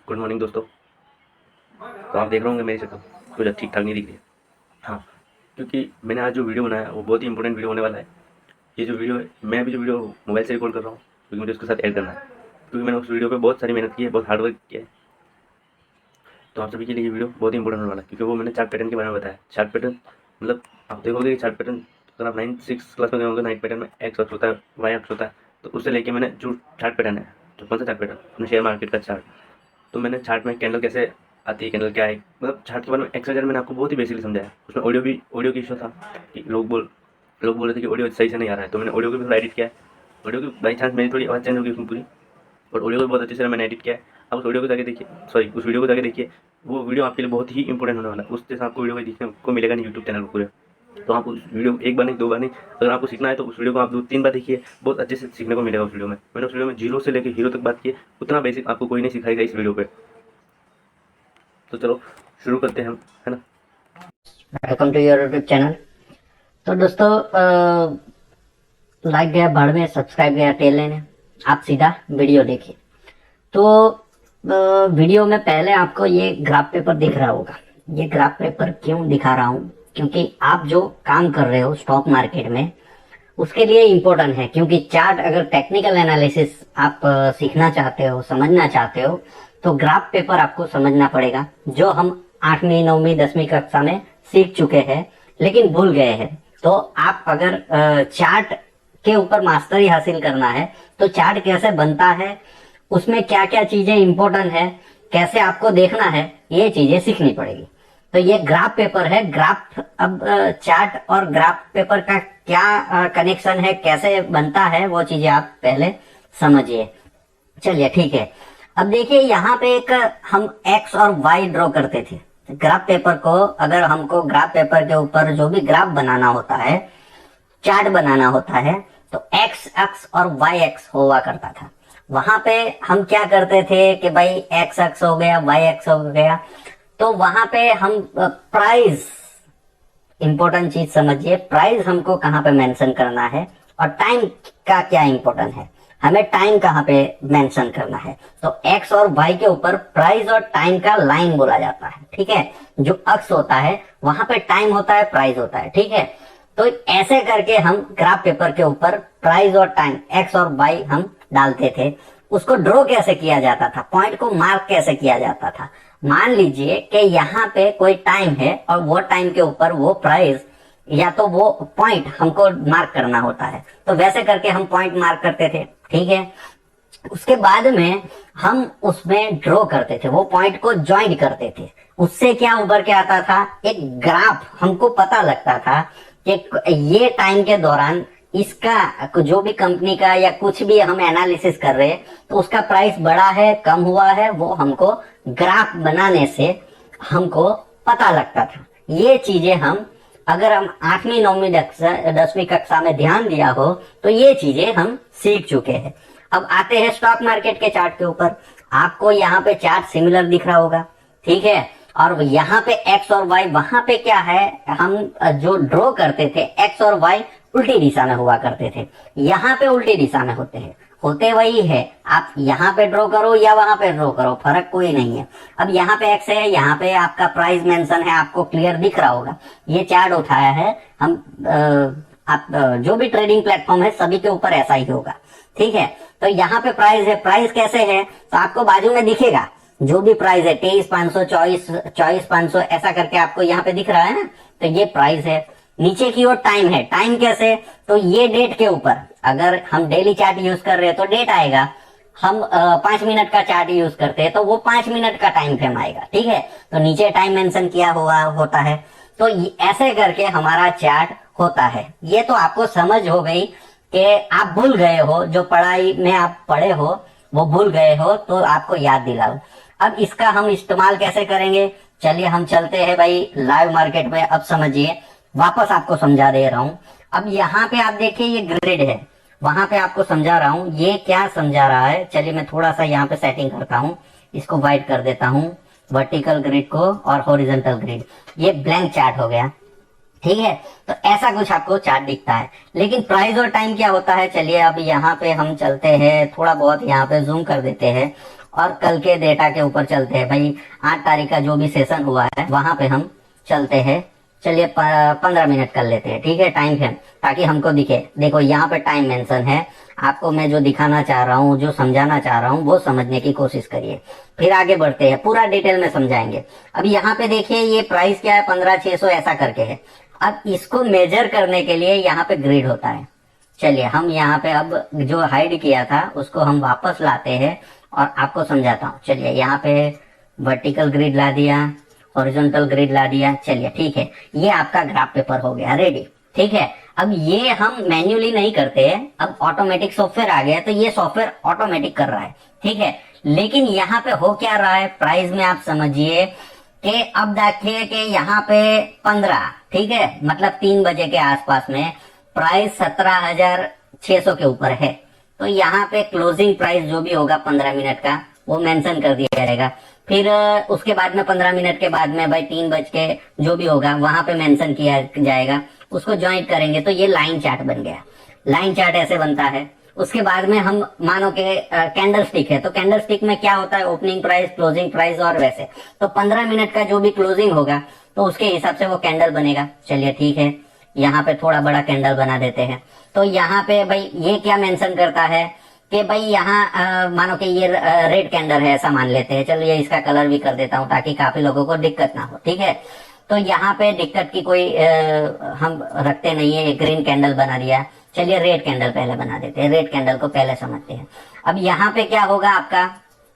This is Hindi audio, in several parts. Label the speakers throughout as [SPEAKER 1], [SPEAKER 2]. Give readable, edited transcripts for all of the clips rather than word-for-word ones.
[SPEAKER 1] गुड मॉर्निंग दोस्तों। तो आप देख रहे होंगे मेरी शक्ल कुछ ठीक ठाक नहीं दिख रही है। हाँ, क्योंकि मैंने आज जो वीडियो बनाया है वो बहुत ही इंपॉर्टेंट वीडियो होने वाला है। ये जो वीडियो है, मैं अभी जो वीडियो मोबाइल से रिकॉर्ड कर रहा हूँ क्योंकि मुझे उसके साथ ऐड करना है, क्योंकि मैंने उस वीडियो पे बहुत सारी मेहनत की है, बहुत हार्ड वर्क किया है। तो आप सभी के लिए ये वीडियो बहुत ही इंपॉर्टेंट होने वाला है, क्योंकि वो मैंने चार्ट पैटर्न के बारे में बताया। चार्ट पैटर्न मतलब आप देखोगे कि चार्ट पैटर्न अगर आप 9th 6th क्लास में गए होंगे, नाइट पैटर्न में एक्स अक्ष होता है, वाई अक्ष होता है। तो उससे लेके मैंने जो चार्ट पैटर्न है, जो कौन सा चार्ट पैटर्न, अपने शेयर मार्केट का चार्ट। तो मैंने चार्ट में कैंडल कैसे आती है, कैंडल क्या है, मतलब चार्ट के बारे में एक्सवाइजेड मैंने आपको बहुत ही बेसिकली समझाया। उसमें ऑडियो की इशू था कि लोग बोल रहे थे कि ऑडियो सही से नहीं आ रहा है, तो मैंने ऑडियो को भी थोड़ा एडिट किया है। ऑडियो की बाई चांस मेरी थोड़ी आवाज़ चेंज होगी उसमें पूरी, और ऑडियो को भी बहुत अच्छे से मैंने एडिट किया है। आप उस ऑडियो को जाके देखिए, सॉरी उस वीडियो को जाके देखिए। वो वीडियो आपके लिए बहुत ही इंपॉर्टेंट होने वाला है। उस जैसा आपको वीडियो देखने को मिलेगा नहीं यूट्यूब चैनल पर पूरे। तो आप उस वीडियो एक बार नहीं, दो बार नहीं, अगर आपको सीखना है तो उस वीडियो को आप 2-3 बार देखिए, बहुत अच्छे से सीखने को मिलेगा उस वीडियो में। मैंने उस वीडियो में जीरो से लेकर हीरो तक बात की है, उतना बेसिक आपको कोई नहीं सिखाएगा इस वीडियो पे। तो चलो शुरू करते हैं हम, है ना।
[SPEAKER 2] Welcome to your YouTube channel. तो दोस्तों लाइक गया भाड़ में, सब्सक्राइब गया टेल लेने, आप सीधा वीडियो देखिए। तो वीडियो में पहले आपको ये ग्राफ पेपर दिख रहा होगा। ये ग्राफ पेपर क्यों दिखा रहा हूँ, क्योंकि आप जो काम कर रहे हो स्टॉक मार्केट में उसके लिए इम्पोर्टेंट है। क्योंकि चार्ट अगर टेक्निकल एनालिसिस आप सीखना चाहते हो, समझना चाहते हो, तो ग्राफ पेपर आपको समझना पड़ेगा, जो हम 8वीं 9वीं 10वीं कक्षा में सीख चुके हैं लेकिन भूल गए हैं। तो आप अगर चार्ट के ऊपर मास्टरी हासिल करना है तो चार्ट कैसे बनता है, उसमें क्या क्या चीजें इंपॉर्टेंट है, कैसे आपको देखना है, ये चीजें सीखनी पड़ेगी। तो ये ग्राफ पेपर है। ग्राफ अब चार्ट और ग्राफ पेपर का क्या कनेक्शन है, कैसे बनता है, वो चीजें आप पहले समझिए। चलिए ठीक है। अब देखिए यहाँ पे एक हम एक्स और वाई ड्रॉ करते थे ग्राफ पेपर को। अगर हमको ग्राफ पेपर के ऊपर जो भी ग्राफ बनाना होता है, चार्ट बनाना होता है, तो एक्स अक्ष और वाई अक्ष हुआ करता था। वहां पे हम क्या करते थे कि भाई एक्स अक्ष हो गया, वाई अक्ष हो गया, तो वहां पे हम प्राइस, इंपॉर्टेंट चीज समझिए, प्राइस हमको कहाँ पे मेंशन करना है और टाइम का क्या इंपॉर्टेंट है, हमें टाइम कहाँ पे मेंशन करना है। तो एक्स और वाई के ऊपर प्राइस और टाइम का लाइन बोला जाता है, ठीक है। जो अक्ष होता है वहां पे टाइम होता है, प्राइस होता है, ठीक है। तो ऐसे करके हम ग्राफ पेपर के ऊपर प्राइस और टाइम, एक्स और वाई हम डालते थे। उसको ड्रॉ कैसे किया जाता था, पॉइंट को मार्क कैसे किया जाता था। मान लीजिए कि यहाँ पे कोई टाइम है और वो टाइम के ऊपर वो प्राइस या तो वो पॉइंट हमको मार्क करना होता है, तो वैसे करके हम पॉइंट मार्क करते थे, ठीक है। उसके बाद में हम उसमें ड्रॉ करते थे, वो पॉइंट को ज्वाइन करते थे। उससे क्या उभर के आता था, एक ग्राफ हमको पता लगता था कि ये टाइम के दौरान इसका जो भी कंपनी का या कुछ भी हम एनालिसिस कर रहे हैं तो उसका प्राइस बढ़ा है, कम हुआ है, वो हमको ग्राफ बनाने से हमको पता लगता था। ये चीजें हम अगर हम 8वीं 9वीं 10वीं कक्षा में ध्यान दिया हो तो ये चीजें हम सीख चुके हैं। अब आते हैं स्टॉक मार्केट के चार्ट के ऊपर। आपको यहाँ पे चार्ट सिमिलर दिख रहा होगा, ठीक है। और यहाँ पे एक्स और वाई, वहां पे क्या है, हम जो ड्रॉ करते थे एक्स और वाई उल्टी दिशा में हुआ करते थे, यहाँ पे उल्टी दिशा में होते हैं, होते वही है। आप यहाँ पे ड्रॉ करो या वहां पे ड्रॉ करो, फर्क कोई नहीं है। अब यहाँ पे एक्स है, यहाँ पे आपका प्राइस मेंशन है, आपको क्लियर दिख रहा होगा। ये चार्ट उठाया है हम, आप जो भी ट्रेडिंग प्लेटफॉर्म है सभी के ऊपर ऐसा ही होगा, ठीक है। तो यहाँ पे प्राइस है, प्राइस कैसे है, तो आपको बाजू में दिखेगा जो भी प्राइस है 23,500, 24,500 ऐसा करके आपको यहाँ पे दिख रहा है ना, तो ये प्राइस है। नीचे की ओर टाइम है, टाइम कैसे, तो ये डेट के ऊपर, अगर हम डेली चार्ट यूज कर रहे हैं तो डेट आएगा। हम 5 मिनट का चार्ट यूज करते हैं तो वो 5 मिनट का टाइम फ्रेम आएगा, ठीक है। तो नीचे टाइम मेंशन किया हुआ होता है। तो ऐसे करके हमारा चार्ट होता है। ये तो आपको समझ हो गई कि आप भूल गए हो, जो पढ़ाई में आप पढ़े हो वो भूल गए हो, तो आपको याद दिलाओ। अब इसका हम इस्तेमाल कैसे करेंगे, चलिए हम चलते हैं भाई लाइव मार्केट में। अब समझिए, वापस आपको समझा दे रहा हूं। अब यहाँ पे आप देखिए ये ग्रिड है, वहां पे आपको समझा रहा हूं। ये क्या समझा रहा है, चलिए मैं थोड़ा सा यहाँ पे सेटिंग करता हूँ, इसको वाइट कर देता हूँ, वर्टिकल ग्रिड को और हॉरिजॉन्टल ग्रिड। ये ब्लैंक चार्ट हो गया, ठीक है। तो ऐसा कुछ आपको चार्ट दिखता है। लेकिन प्राइस और टाइम क्या होता है, चलिए अब यहाँ पे हम चलते हैं, थोड़ा बहुत यहाँ पे जूम कर देते हैं और कल के डेटा के ऊपर चलते हैं भाई। 8 तारीख का जो भी सेशन हुआ है वहां पे हम चलते हैं। चलिए 15 मिनट कर लेते हैं, ठीक है, टाइम फ्रेम, ताकि हमको दिखे। देखो यहाँ पे टाइम मेंशन है। आपको मैं जो दिखाना चाह रहा हूँ, जो समझाना चाह रहा हूँ, वो समझने की कोशिश करिए। फिर आगे बढ़ते हैं, पूरा डिटेल में समझाएंगे। अब यहाँ पे देखिए ये प्राइस क्या है, 15,600 ऐसा करके है। अब इसको मेजर करने के लिए यहाँ पे ग्रिड होता है। चलिए हम यहाँ पे अब जो हाइड किया था उसको हम वापस लाते हैं और आपको समझाता हूँ। चलिए यहाँ पे वर्टिकल ग्रिड ला दिया, हॉरिजॉन्टल ग्रिड ला दिया। चलिए ठीक है, ये आपका ग्राफ पेपर हो गया रेडी, ठीक है। अब ये हम मैन्युअली नहीं करते हैं, अब ऑटोमेटिक सॉफ्टवेयर आ गया, तो ये सॉफ्टवेयर ऑटोमेटिक कर रहा है, ठीक है। लेकिन यहाँ पे हो क्या रहा है, प्राइस में आप समझिए कि अब देखिए कि यहाँ पे 15, ठीक है, मतलब 3 बजे के आसपास में प्राइस 17,600 के ऊपर है। तो यहाँ पे क्लोजिंग प्राइस जो भी होगा 15 मिनट का वो मेंशन कर दिया जाएगा। फिर उसके बाद में 15 मिनट के बाद में भाई 3 बज के जो भी होगा वहां पे मेंशन किया जाएगा। उसको ज्वाइंट करेंगे तो ये लाइन चार्ट बन गया। लाइन चार्ट ऐसे बनता है। उसके बाद में हम मानो के कैंडल स्टिक है, तो कैंडल स्टिक में क्या होता है, ओपनिंग प्राइस, क्लोजिंग प्राइस और वैसे। तो 15 मिनट का जो भी क्लोजिंग होगा तो उसके हिसाब से वो कैंडल बनेगा। चलिए ठीक है, यहाँ पे थोड़ा बड़ा कैंडल बना देते हैं। तो यहाँ पे भाई ये क्या मेंशन करता है कि भाई यहाँ मानो कि ये रेड कैंडल है ऐसा मान लेते हैं। चलिए इसका कलर भी कर देता हूँ ताकि काफी लोगों को दिक्कत ना हो, ठीक है। तो यहाँ पे दिक्कत की कोई हम रखते नहीं है। ग्रीन कैंडल बना दिया। चलिए रेड कैंडल पहले बना देते हैं, रेड कैंडल को पहले समझते हैं। अब यहाँ पे क्या होगा आपका,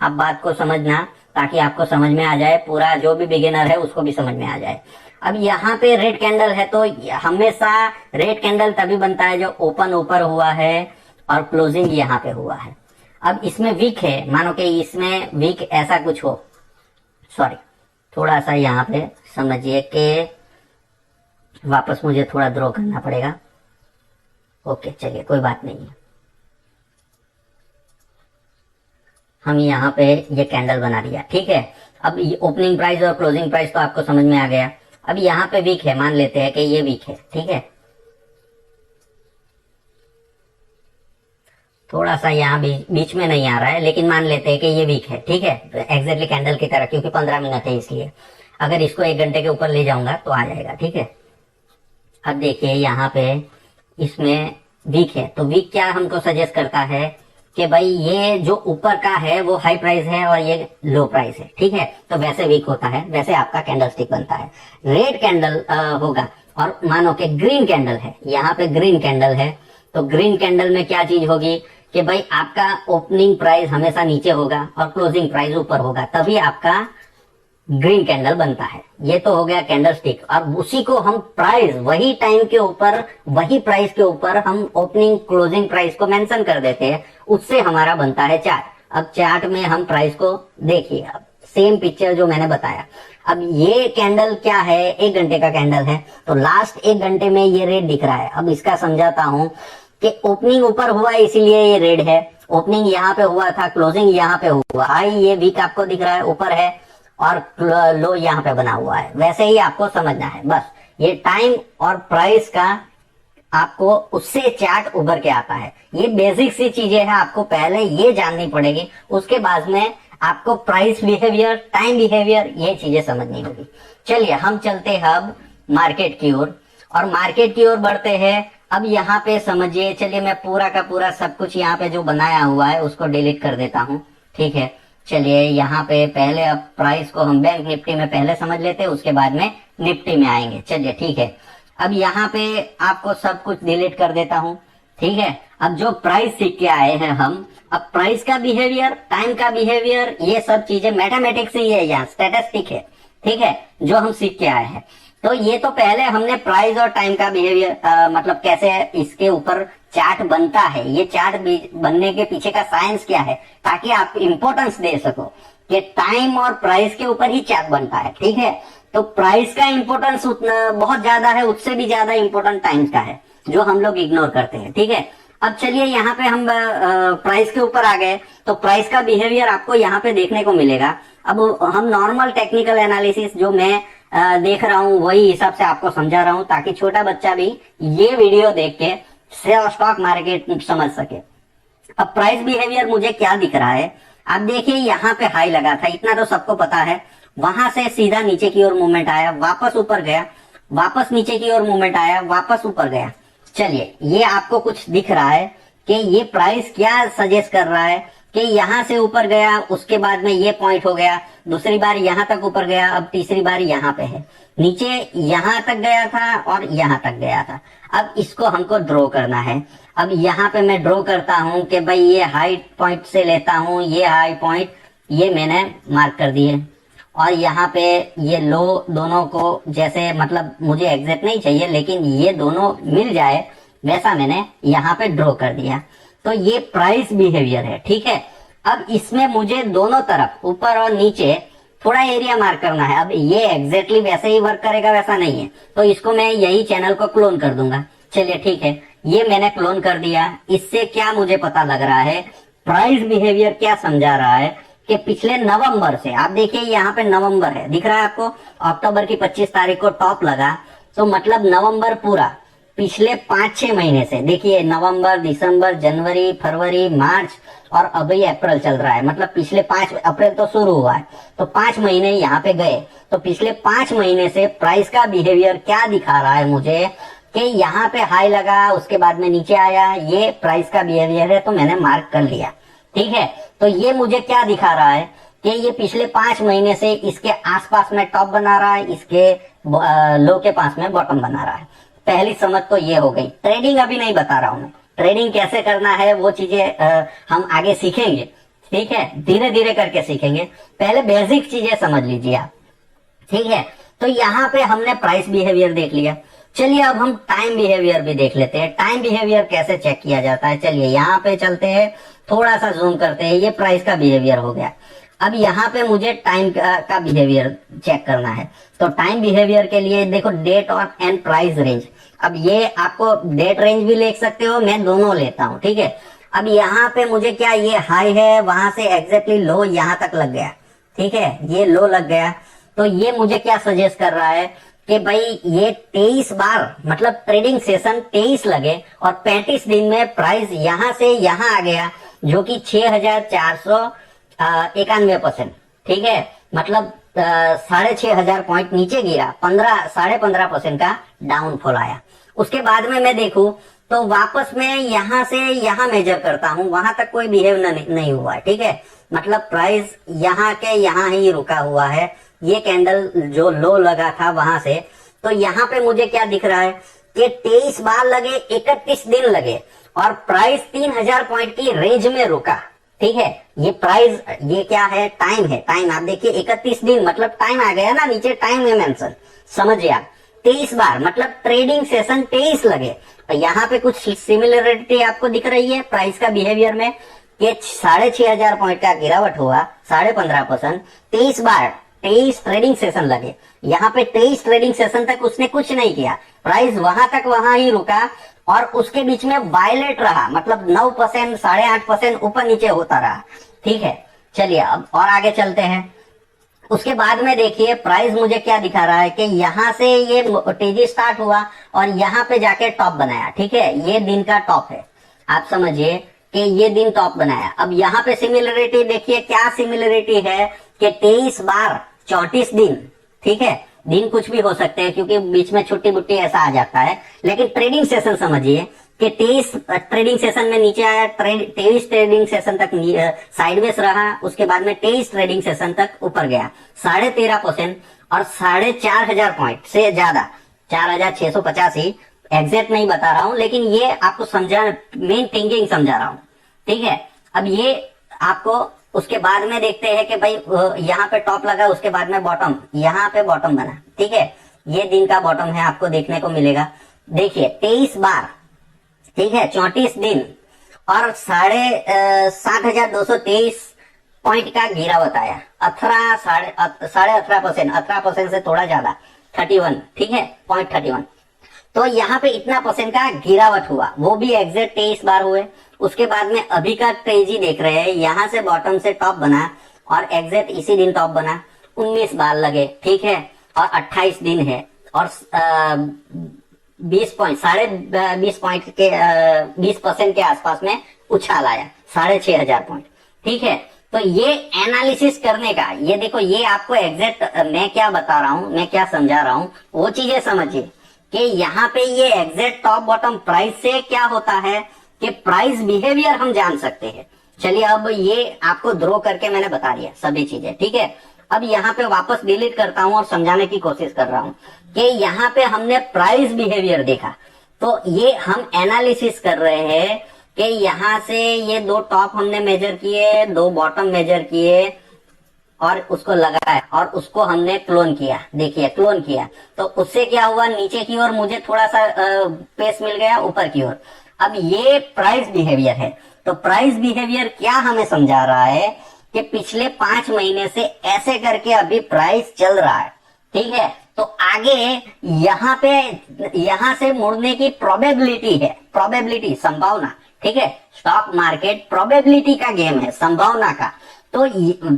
[SPEAKER 2] आप बात को समझना ताकि आपको समझ में आ जाए, पूरा जो भी बिगिनर है उसको भी समझ में आ जाए। अब यहाँ पे रेड कैंडल है तो हमेशा रेड कैंडल तभी बनता है जो ओपन ऊपर हुआ है और क्लोजिंग यहाँ पे हुआ है। अब इसमें वीक है, मानो कि इसमें वीक ऐसा कुछ हो, सॉरी थोड़ा सा यहाँ पे समझिए कि वापस मुझे थोड़ा ड्रॉ करना पड़ेगा। ओके चलिए कोई बात नहीं है। हम यहाँ पे ये कैंडल बना दिया, ठीक है। अब ये ओपनिंग प्राइस और क्लोजिंग प्राइस तो आपको समझ में आ गया। अब यहाँ पे वीक है, मान लेते हैं कि ये वीक है, ठीक है। थोड़ा सा यहाँ बीच में नहीं आ रहा है, लेकिन मान लेते हैं कि ये वीक है, ठीक है, एग्जैक्टली कैंडल की तरह, क्योंकि 15 मिनट है इसलिए। अगर इसको 1 घंटे के ऊपर ले जाऊंगा तो आ जाएगा, ठीक है। अब देखिए यहाँ पे इसमें वीक है, तो वीक क्या हमको सजेस्ट करता है कि भाई ये जो ऊपर का है वो हाई प्राइस है और ये लो प्राइस है, ठीक है। तो वैसे वीक होता है, वैसे आपका कैंडल स्टिक बनता है। रेड कैंडल होगा और मानो कि ग्रीन कैंडल है, यहाँ पे ग्रीन कैंडल है, तो ग्रीन कैंडल में क्या चीज होगी कि भाई आपका ओपनिंग प्राइस हमेशा नीचे होगा और क्लोजिंग प्राइस ऊपर होगा, तभी आपका ग्रीन कैंडल बनता है। ये तो हो गया कैंडल स्टिक। और उसी को हम प्राइस, वही टाइम के ऊपर, वही प्राइस के ऊपर हम ओपनिंग क्लोजिंग प्राइस को मेंशन कर देते हैं, उससे हमारा बनता है चार्ट। अब चार्ट में हम प्राइस को देखिए, अब सेम पिक्चर जो मैंने बताया। अब ये कैंडल क्या है, 1 घंटे का कैंडल है, तो लास्ट 1 घंटे में ये रेड दिख रहा है। अब इसका समझाता हूं कि ओपनिंग ऊपर हुआ इसीलिए ये रेड है, ओपनिंग यहाँ पे हुआ था, क्लोजिंग यहाँ पे हुआ, हाई ये वीक आपको दिख रहा है ऊपर है और लो यहाँ पे बना हुआ है। वैसे ही आपको समझना है, बस ये टाइम और प्राइस का आपको उससे चार्ट उभर के आता है। ये बेसिक सी चीजें हैं, आपको पहले ये जाननी पड़ेगी, उसके बाद में आपको प्राइस बिहेवियर, टाइम बिहेवियर, ये चीजें समझनी होगी। चलिए हम चलते हैं अब मार्केट की ओर, और मार्केट की ओर बढ़ते हैं। अब यहाँ पे समझिए, चलिए मैं पूरा का पूरा सब कुछ यहाँ पे जो बनाया हुआ है उसको डिलीट कर देता हूँ, ठीक है। चलिए यहाँ पे पहले अब प्राइस को हम बैंक निफ्टी में पहले समझ लेते हैं, उसके बाद में निफ्टी में आएंगे। चलिए ठीक है, अब यहाँ पे आपको सब कुछ डिलीट कर देता हूँ, ठीक है। अब जो प्राइस सीख के आए हैं हम, अब प्राइस का बिहेवियर, टाइम का बिहेवियर, ये सब चीजें मैथमेटिक्स ही है, यहाँ स्टैटिस्टिक है, ठीक है, जो हम सीख के आए हैं। तो ये तो पहले हमने प्राइस और टाइम का बिहेवियर मतलब कैसे इसके ऊपर चार्ट बनता है, ये चार्ट बनने के पीछे का साइंस क्या है, ताकि आप इंपॉर्टेंस दे सको कि टाइम और प्राइस के ऊपर ही चार्ट बनता है, ठीक है। तो प्राइस का इंपॉर्टेंस उतना बहुत ज्यादा है, उससे भी ज्यादा इंपॉर्टेंट टाइम का है, जो हम लोग इग्नोर करते हैं, ठीक है। अब चलिए यहाँ पे हम प्राइस के ऊपर आ गए, तो प्राइस का बिहेवियर आपको यहाँ पे देखने को मिलेगा। अब हम नॉर्मल टेक्निकल एनालिसिस जो मैं देख रहा हूँ वही हिसाब से आपको समझा रहा हूँ, ताकि छोटा बच्चा भी ये वीडियो देख के स्टॉक मार्केट समझ सके। अब प्राइस बिहेवियर मुझे क्या दिख रहा है, आप देखिए यहाँ पे हाई लगा था, इतना तो सबको पता है। वहां से सीधा नीचे की ओर मूवमेंट आया, वापस ऊपर गया, वापस नीचे की ओर मूवमेंट आया, वापस ऊपर गया। चलिए, ये आपको कुछ दिख रहा है कि ये प्राइस क्या सजेस्ट कर रहा है कि यहाँ से ऊपर गया, उसके बाद में ये पॉइंट हो गया, दूसरी बार यहाँ तक ऊपर गया, अब तीसरी बार यहाँ पे है, नीचे यहाँ तक गया था और यहाँ तक गया था। अब इसको हमको ड्रॉ करना है। अब यहाँ पे मैं ड्रॉ करता हूँ कि भाई ये हाई पॉइंट से लेता हूँ, ये हाई पॉइंट ये मैंने मार्क कर दिए, और यहाँ पे ये लो दोनों को, जैसे मतलब मुझे एग्जैक्ट नहीं चाहिए लेकिन ये दोनों मिल जाए वैसा मैंने यहाँ पे ड्रॉ कर दिया। तो ये प्राइस बिहेवियर है, ठीक है। अब इसमें मुझे दोनों तरफ ऊपर और नीचे थोड़ा एरिया मार्क करना है। अब ये एग्जैक्टली वैसे ही वर्क करेगा वैसा नहीं है, तो इसको मैं यही चैनल को क्लोन कर दूंगा। चलिए ठीक है, ये मैंने क्लोन कर दिया। इससे क्या मुझे पता लग रहा है, प्राइस बिहेवियर क्या समझा रहा है कि पिछले नवंबर से, आप देखिए यहाँ पे नवंबर है, दिख रहा है आपको, अक्टूबर की 25 तारीख को टॉप लगा, तो मतलब नवंबर पूरा पिछले 5-6 महीने से, देखिए नवंबर, दिसंबर, जनवरी, फरवरी, मार्च और अभी अप्रैल चल रहा है, मतलब पिछले 5 अप्रैल तो शुरू हुआ है, तो 5 महीने यहाँ पे गए। तो पिछले 5 महीने से प्राइस का बिहेवियर क्या दिखा रहा है मुझे कि यहाँ पे हाई लगा, उसके बाद में नीचे आया, ये प्राइस का बिहेवियर है, तो मैंने मार्क कर लिया, ठीक है। तो ये मुझे क्या दिखा रहा है कि ये पिछले 5 महीने से इसके आसपास में टॉप बना रहा है, इसके लो के पास में बॉटम बना रहा है। पहली समझ तो ये हो गई। ट्रेडिंग अभी नहीं बता रहा हूं मैं, ट्रेडिंग कैसे करना है वो चीजें हम आगे सीखेंगे, ठीक है, धीरे धीरे करके सीखेंगे। पहले बेसिक चीजें समझ लीजिए आप, ठीक है। तो यहाँ पे हमने प्राइस बिहेवियर देख लिया। चलिए अब हम टाइम बिहेवियर भी देख लेते हैं। टाइम बिहेवियर कैसे चेक किया जाता है, चलिए यहाँ पे चलते हैं, थोड़ा सा जूम करते हैं। ये प्राइस का बिहेवियर हो गया। अब यहाँ पे मुझे टाइम का बिहेवियर चेक करना है। तो टाइम बिहेवियर के लिए देखो डेट और एंड प्राइस रेंज। अब ये आपको डेट रेंज भी ले सकते हो, मैं दोनों लेता हूँ, ठीक है। अब यहाँ पे मुझे क्या, ये हाई है, वहां से एग्जैक्टली लो यहाँ तक लग गया, ठीक है, ये लो लग गया। तो ये मुझे क्या सजेस्ट कर रहा है कि भाई ये 23 बार, मतलब ट्रेडिंग सेशन 23 लगे और 35 दिन में प्राइस यहाँ से यहाँ आ गया, जो कि 6491%, ठीक है, मतलब 6500 पॉइंट नीचे गिरा, 15.5% का डाउनफॉल आया। उसके बाद में मैं देखूं तो वापस मैं यहाँ से यहाँ मेजर करता हूँ, वहां तक कोई बिहेव नहीं हुआ, ठीक है, मतलब प्राइस यहाँ के यहाँ ही रुका हुआ है। ये कैंडल जो लो लगा था वहां से, तो यहाँ पे मुझे क्या दिख रहा है कि 23 बार लगे, 31 दिन लगे और प्राइस 3000 पॉइंट की रेंज में रुका, ठीक है। ये प्राइस, ये क्या है, टाइम है, टाइम आप देखिए 31 दिन, मतलब टाइम आ गया ना, नीचे टाइम है मेंशन, समझिए आप। 23 बार मतलब ट्रेडिंग सेशन 23 लगे। तो यहाँ पे कुछ सिमिलरिटी आपको दिख रही है प्राइस का बिहेवियर में कि 6500 पॉइंट का गिरावट हुआ, 15.5%, 23 बार 23 ट्रेडिंग सेशन लगे। यहाँ पे 23 ट्रेडिंग सेशन तक उसने कुछ नहीं किया, प्राइस वहां तक वहां ही रुका और उसके बीच में वायलेट रहा, मतलब 9%, 8.5% ऊपर नीचे होता रहा, ठीक है। चलिए अब और आगे चलते हैं। उसके बाद में देखिए प्राइस मुझे क्या दिखा रहा है कि यहाँ से ये तेजी स्टार्ट हुआ और यहाँ पे जाके टॉप बनाया, ठीक है, ये दिन का टॉप है, आप समझिए कि ये दिन टॉप बनाया। अब यहाँ पे सिमिलरिटी देखिए, क्या सिमिलरिटी है कि 23 बार 34 दिन, ठीक है, दिन कुछ भी हो सकते हैं क्योंकि बीच में छुट्टी बुट्टी ऐसा आ जाता है, लेकिन ट्रेडिंग सेशन समझिए कि 23 ट्रेडिंग सेशन में नीचे आया, 23 ट्रेडिंग सेशन तक साइडवेज रहा, उसके बाद में 23 ट्रेडिंग सेशन तक ऊपर गया, 13.5% और 4500 पॉइंट से ज्यादा, 4685, एग्जैक्ट नहीं बता रहा हूं लेकिन ये आपको समझा, मेन थिंकिंग समझा रहा हूं, ठीक है। अब ये आपको उसके बाद में देखते हैं कि भाई यहाँ पे टॉप लगा, उसके बाद में बॉटम, यहाँ पे बॉटम बना, ठीक है, ये दिन का बॉटम है, आपको देखने को मिलेगा। देखिए 23 बार, ठीक है, 34 दिन और 7223 पॉइंट का गिरावट आया, 18% से थोड़ा ज्यादा, 31, ठीक है, 0.31। तो यहाँ पे इतना परसेंट का गिरावट हुआ, वो भी एग्जैक्ट 23 बार हुए। उसके बाद में अभी का तेजी देख रहे हैं, यहाँ से बॉटम से टॉप बना और एग्जैक्ट इसी दिन टॉप बना, 19 बार लगे, ठीक है, और 28 दिन है और 20 पॉइंट, 20.5 पॉइंट के 20% के आसपास में उछाल आया, 6500 पॉइंट, ठीक है। तो ये एनालिसिस करने का, ये देखो, ये आपको एग्जैक्ट मैं क्या बता रहा हूं, मैं क्या समझा रहा हूं, वो चीजें समझिए कि यहाँ पे ये एग्जैक्ट टॉप बॉटम प्राइस से क्या होता है कि प्राइस बिहेवियर हम जान सकते हैं। चलिए अब ये आपको ड्रॉ करके मैंने बता दिया सभी चीजें, ठीक है। अब यहाँ पे वापस डिलीट करता हूं और समझाने की कोशिश कर रहा हूं कि यहाँ पे हमने प्राइस बिहेवियर देखा, तो ये हम एनालिसिस कर रहे हैं कि यहाँ से ये 2 टॉप हमने मेजर किए, 2 बॉटम मेजर किए और उसको लगाया और उसको हमने क्लोन किया। देखिए क्लोन किया तो उससे क्या हुआ, नीचे की ओर मुझे थोड़ा सा पेस मिल गया, ऊपर की ओर। अब ये प्राइस बिहेवियर है। तो प्राइस बिहेवियर क्या हमें समझा रहा है कि पिछले 5 महीने से ऐसे करके अभी प्राइस चल रहा है, ठीक है। तो आगे यहां से मुड़ने की प्रोबेबिलिटी है, प्रोबेबिलिटी, संभावना, ठीक है। स्टॉक मार्केट प्रोबेबिलिटी का गेम है, संभावना का। तो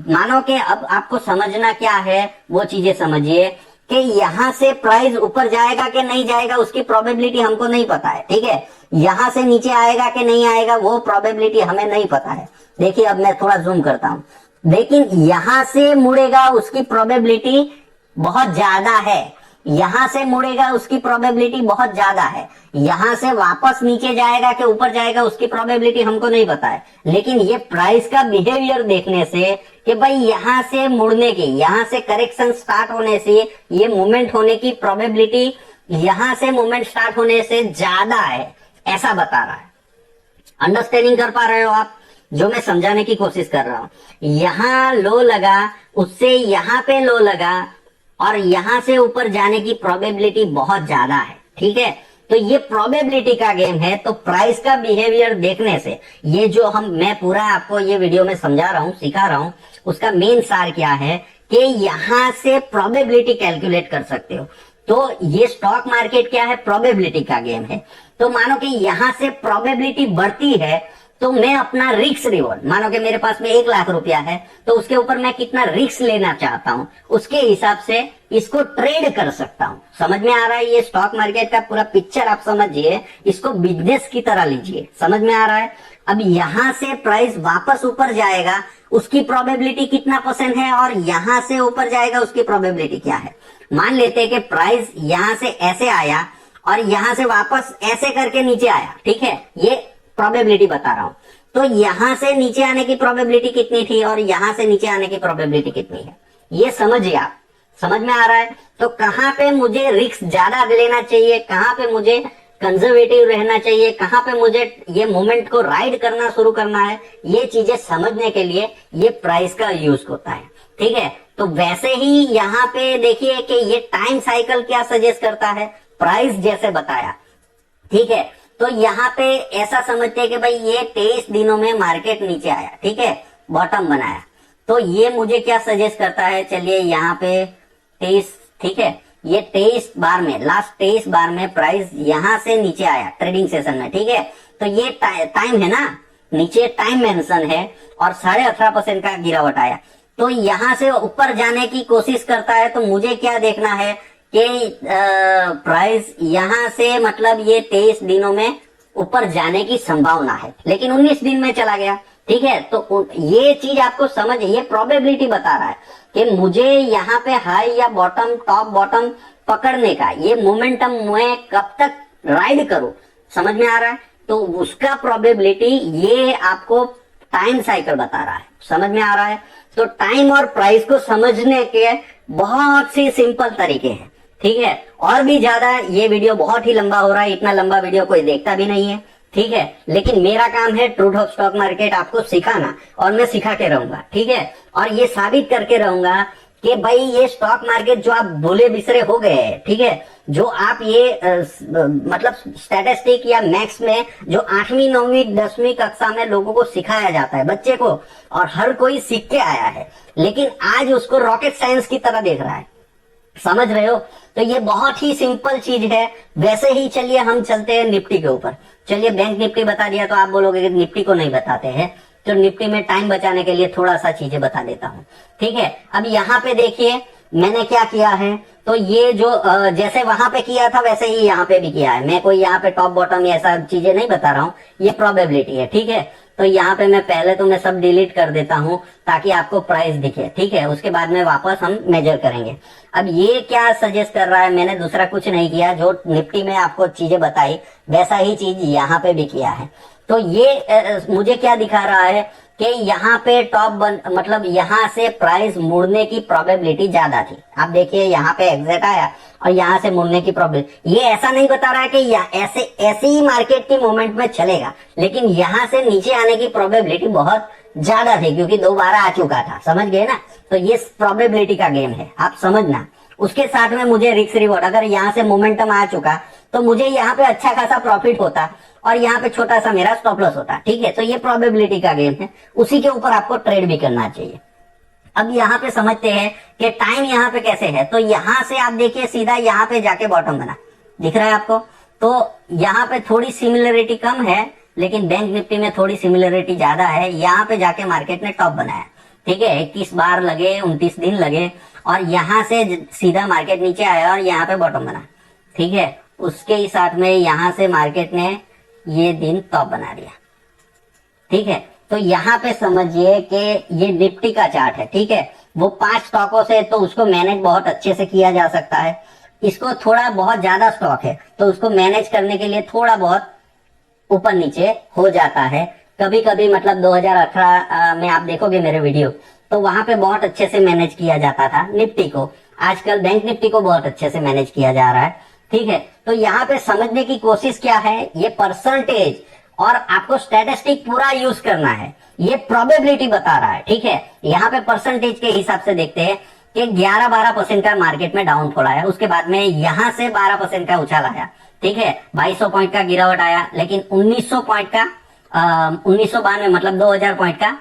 [SPEAKER 2] मानो कि अब आपको समझना क्या है, वो चीजें समझिए कि यहां से प्राइस ऊपर जाएगा कि नहीं जाएगा उसकी प्रोबेबिलिटी हमको नहीं पता है, ठीक है। यहां से नीचे आएगा कि नहीं आएगा वो प्रोबेबिलिटी हमें नहीं पता है। देखिए अब मैं थोड़ा जूम करता हूं, लेकिन यहां से मुड़ेगा उसकी प्रोबेबिलिटी बहुत ज्यादा है, यहां से मुड़ेगा उसकी प्रोबेबिलिटी बहुत ज्यादा है। यहां से वापस नीचे जाएगा कि ऊपर जाएगा उसकी प्रोबेबिलिटी हमको नहीं पता है। लेकिन ये प्राइस का बिहेवियर देखने से कि भाई यहां से मुड़ने की, यहां से करेक्शन स्टार्ट होने से ये मूवमेंट होने की प्रोबेबिलिटी यहां से मूवमेंट स्टार्ट होने से ज्यादा है, ऐसा बता रहा है। अंडरस्टैंडिंग कर पा रहे हो आप जो मैं समझाने की कोशिश कर रहा हूं? यहां लो लगा, उससे यहां पे लो लगा और यहां से ऊपर जाने की प्रोबेबिलिटी बहुत ज्यादा है, ठीक है। तो ये प्रोबेबिलिटी का गेम है। तो प्राइस का बिहेवियर देखने से ये जो मैं पूरा आपको ये वीडियो में समझा रहा हूं, सिखा रहा हूं, उसका मेन सार क्या है कि यहां से प्रोबेबिलिटी कैलकुलेट कर सकते हो। तो ये स्टॉक मार्केट क्या है, प्रोबेबिलिटी का गेम है। तो मानो कि यहां से प्रोबेबिलिटी बढ़ती है तो मैं अपना रिस्क रिवॉर्ड, मानो कि मेरे पास में 1 लाख रुपया है तो उसके ऊपर मैं कितना रिस्क लेना चाहता हूं उसके हिसाब से इसको ट्रेड कर सकता हूं। समझ में आ रहा है? ये स्टॉक मार्केट का पूरा पिक्चर आप समझिए, इसको बिजनेस की तरह लीजिए। समझ में आ रहा है? अब यहां से प्राइस वापस ऊपर जाएगा उसकी प्रोबेबिलिटी कितना % है और यहां से ऊपर जाएगा उसकी प्रोबेबिलिटी क्या है। मान लेते हैं कि प्राइस यहां से ऐसे आया और यहां से वापस ऐसे करके नीचे आया, ठीक है। ये प्रोबेबिलिटी बता रहा हूं। तो यहां से नीचे आने की प्रोबेबिलिटी कितनी थी और यहां से नीचे आने की प्रोबेबिलिटी कितनी है, ये समझिए आप। समझ में आ रहा है? तो कहां पे मुझे रिस्क ज्यादा लेना चाहिए, कहां पे मुझे कंजर्वेटिव रहना चाहिए, कहां पे मुझे ये मोमेंट को राइड करना शुरू करना है, ये चीजें समझने के लिए ये प्राइस का यूज होता है, ठीक है। तो वैसे ही यहाँ पे देखिए कि ये टाइम साइकिल क्या सजेस्ट करता है, प्राइस जैसे बताया, ठीक है। तो यहाँ पे ऐसा समझते हैं कि भाई ये 23 दिनों में मार्केट नीचे आया, ठीक है, बॉटम बनाया। तो ये मुझे क्या सजेस्ट करता है, चलिए यहाँ पे 23, ठीक है, ये 23 बार में, लास्ट 23 बार में प्राइस यहां से नीचे आया ट्रेडिंग सेशन में, ठीक है। तो ये टाइम है ना, नीचे टाइम मेंशन है और 18.5% का गिरावट आया। तो यहां से ऊपर जाने की कोशिश करता है। तो मुझे क्या देखना है कि प्राइस यहां से, मतलब ये 23 दिनों में ऊपर जाने की संभावना है, लेकिन 19 दिन में चला गया, ठीक है। तो ये चीज आपको समझ, ये प्रोबेबिलिटी बता रहा है कि मुझे यहाँ पे हाई या बॉटम, टॉप बॉटम पकड़ने का, ये मोमेंटम मैं कब तक राइड करूं, समझ में आ रहा है? तो उसका प्रोबेबिलिटी ये आपको टाइम साइकिल बता रहा है। समझ में आ रहा है? तो टाइम और प्राइस को समझने के बहुत सी सिंपल तरीके हैं, ठीक है। और भी ज्यादा ये वीडियो बहुत ही लंबा हो रहा है, इतना लंबा वीडियो कोई देखता भी नहीं है, ठीक है। लेकिन मेरा काम है ट्रूथ ऑफ स्टॉक मार्केट आपको सिखाना और मैं सिखा के रहूंगा, ठीक है। और ये साबित करके रहूंगा कि भाई ये स्टॉक मार्केट जो आप भूले बिसरे हो गए हैं, ठीक है, जो आप ये मतलब स्टैटिस्टिक या मैथ्स में जो 8वीं 9वीं 10वीं कक्षा में लोगों को सिखाया जाता है, बच्चे को, और हर कोई सीख के आया है, लेकिन आज उसको रॉकेट साइंस की तरह देख रहा है। समझ रहे हो? तो ये बहुत ही सिंपल चीज है। वैसे ही चलिए हम चलते हैं निफ्टी के ऊपर। चलिए बैंक निफ्टी बता दिया तो आप बोलोगे कि निफ्टी को नहीं बताते हैं, तो निफ्टी में टाइम बचाने के लिए थोड़ा सा चीजें बता देता हूं, ठीक है। अब यहाँ पे देखिए मैंने क्या किया है, तो ये जो जैसे वहां पे किया था वैसे ही यहाँ पे भी किया है। मैं कोई यहाँ पे टॉप बॉटम ऐसा चीजें नहीं बता रहा हूँ, ये प्रोबेबिलिटी है, ठीक है। तो यहाँ पे मैं पहले तो मैं सब डिलीट कर देता हूँ ताकि आपको प्राइस दिखे, ठीक है। उसके बाद में वापस हम मेजर करेंगे। अब ये क्या सजेस्ट कर रहा है, मैंने दूसरा कुछ नहीं किया, जो निफ्टी में आपको चीजें बताई वैसा ही चीज यहाँ पे भी किया है। तो ये मुझे क्या दिखा रहा है कि यहाँ पे मतलब यहाँ से प्राइस मुड़ने की प्रोबेबिलिटी ज्यादा थी। आप देखिए यहाँ पे एग्जिट आया और यहाँ से मुड़ने की प्रोबेबिलिटी, ये ऐसा नहीं बता रहा है कि ऐसे ही मार्केट की मूवमेंट में चलेगा, लेकिन यहाँ से नीचे आने की प्रोबेबिलिटी बहुत ज्यादा थी क्योंकि 2 बार आ चुका था, समझ गए ना। तो ये प्रोबेबिलिटी का गेम है, आप समझना। उसके साथ में मुझे रिस्क रिवॉर्ड, अगर यहाँ से मोमेंटम आ चुका तो मुझे यहाँ पे अच्छा खासा प्रॉफिट होता और यहाँ पे छोटा सा मेरा स्टॉप लॉस होता, ठीक है। तो ये प्रोबेबिलिटी का गेम है, उसी के ऊपर आपको ट्रेड भी करना चाहिए। अब यहाँ पे समझते हैं कि टाइम यहाँ पे कैसे है। तो यहाँ से आप देखिए सीधा यहाँ पे जाके बॉटम बना, दिख रहा है आपको। तो यहाँ पे थोड़ी सिमिलरिटी कम है, लेकिन बैंक निफ्टी में थोड़ी सिमिलरिटी ज्यादा है। यहाँ पे जाके मार्केट ने टॉप बनाया, ठीक है। 21 बार लगे, 29 दिन लगे और यहाँ से सीधा मार्केट नीचे आया और यहाँ पे बॉटम बना, ठीक है। उसके ही साथ में यहाँ से मार्केट ने ये दिन टॉप बना दिया, ठीक है। तो यहाँ पे समझिए कि ये निफ्टी का चार्ट है, ठीक है। वो 5 स्टॉकों से तो उसको मैनेज बहुत अच्छे से किया जा सकता है। इसको थोड़ा बहुत ज्यादा स्टॉक है तो उसको मैनेज करने के लिए थोड़ा बहुत ऊपर नीचे हो जाता है कभी कभी। मतलब 2018 में आप देखोगे मेरे वीडियो, तो वहां पे बहुत अच्छे से मैनेज किया जाता था निफ्टी को। आजकल बैंक निफ्टी को बहुत अच्छे से मैनेज किया जा रहा है, ठीक है। तो यहाँ पे समझने की कोशिश क्या है, ये परसेंटेज और आपको स्टैटिस्टिक पूरा यूज करना है। ये प्रोबेबिलिटी बता रहा है, ठीक है। यहाँ पे परसेंटेज के हिसाब से देखते हैं कि 11-12% का मार्केट में डाउनफॉल आया, उसके बाद में यहाँ से 12% का उछाल आया, ठीक है। 2200 पॉइंट का गिरावट आया, लेकिन 1900 पॉइंट का 1992 मतलब 2000 पॉइंट का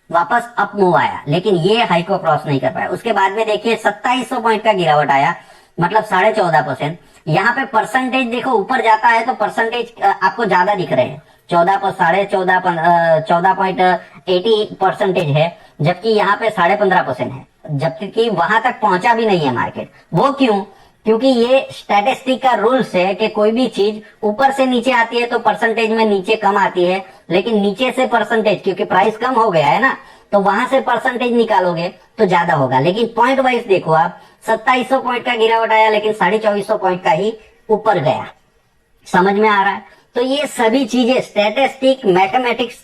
[SPEAKER 2] वापस अप मूव आया, लेकिन ये हाई को क्रॉस नहीं कर पाया। उसके बाद में देखिए 2700 पॉइंट का गिरावट आया, मतलब 14.5%। यहाँ पे परसेंटेज देखो ऊपर जाता है तो परसेंटेज आपको ज्यादा दिख रहे हैं, 14.80% है, जबकि यहाँ पे 15.5% है, जबकि वहां तक पहुंचा भी नहीं है मार्केट। वो क्यों? क्योंकि ये स्टैटिस्टिक का रूल्स है कि कोई भी चीज ऊपर से नीचे आती है तो परसेंटेज में नीचे कम आती है, लेकिन नीचे से परसेंटेज, क्योंकि प्राइस कम हो गया है ना, तो वहां से परसेंटेज निकालोगे तो ज्यादा होगा। लेकिन पॉइंट वाइज देखो आप, 2700 पॉइंट का गिरावट आया, लेकिन 2450 पॉइंट का ही ऊपर गया। समझ में आ रहा है? तो ये सभी चीजें स्टैटिस्टिक मैथमेटिक्स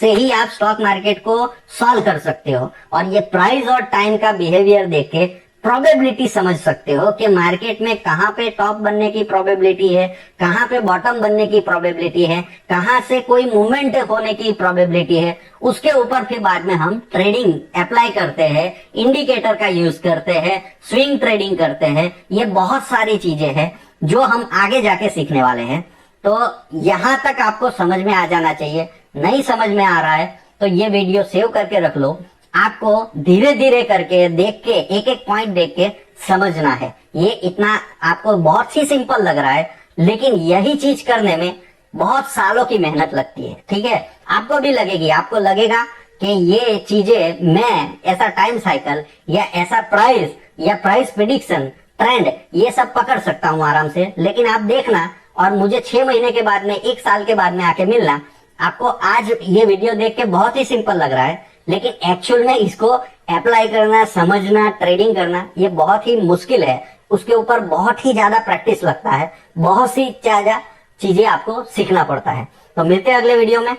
[SPEAKER 2] से ही आप स्टॉक मार्केट को सॉल्व कर सकते हो, और ये प्राइस और टाइम का बिहेवियर देख के प्रोबेबिलिटी समझ सकते हो कि मार्केट में कहां पे टॉप बनने की प्रोबेबिलिटी है, कहां पे बॉटम बनने की प्रोबेबिलिटी है, कहां से कोई मूवमेंट होने की प्रोबेबिलिटी है। उसके ऊपर फिर बाद में हम ट्रेडिंग अप्लाई करते हैं, इंडिकेटर का यूज करते हैं, स्विंग ट्रेडिंग करते हैं। ये बहुत सारी चीजें हैं जो हम आगे जाके सीखने वाले हैं। तो यहां तक आपको समझ में आ जाना चाहिए। नहीं समझ में आ रहा है तो ये वीडियो सेव करके रख लो। आपको धीरे धीरे करके देख के, एक एक पॉइंट देख के समझना है। ये इतना आपको बहुत ही सिंपल लग रहा है, लेकिन यही चीज करने में बहुत सालों की मेहनत लगती है, ठीक है। आपको भी लगेगी, आपको लगेगा कि ये चीजें मैं ऐसा टाइम साइकिल या ऐसा प्राइस या प्राइस प्रिडिक्शन ट्रेंड ये सब पकड़ सकता हूं आराम से। लेकिन आप देखना, और मुझे 6 महीने के बाद में, 1 साल के बाद में आके मिलना। आपको आज ये वीडियो देख के बहुत ही सिंपल लग रहा है, लेकिन एक्चुअल में इसको अप्लाई करना, समझना, ट्रेडिंग करना ये बहुत ही मुश्किल है। उसके ऊपर बहुत ही ज्यादा प्रैक्टिस लगता है, बहुत सी ज्यादा चीजें आपको सीखना पड़ता है। तो मिलते हैं अगले वीडियो में।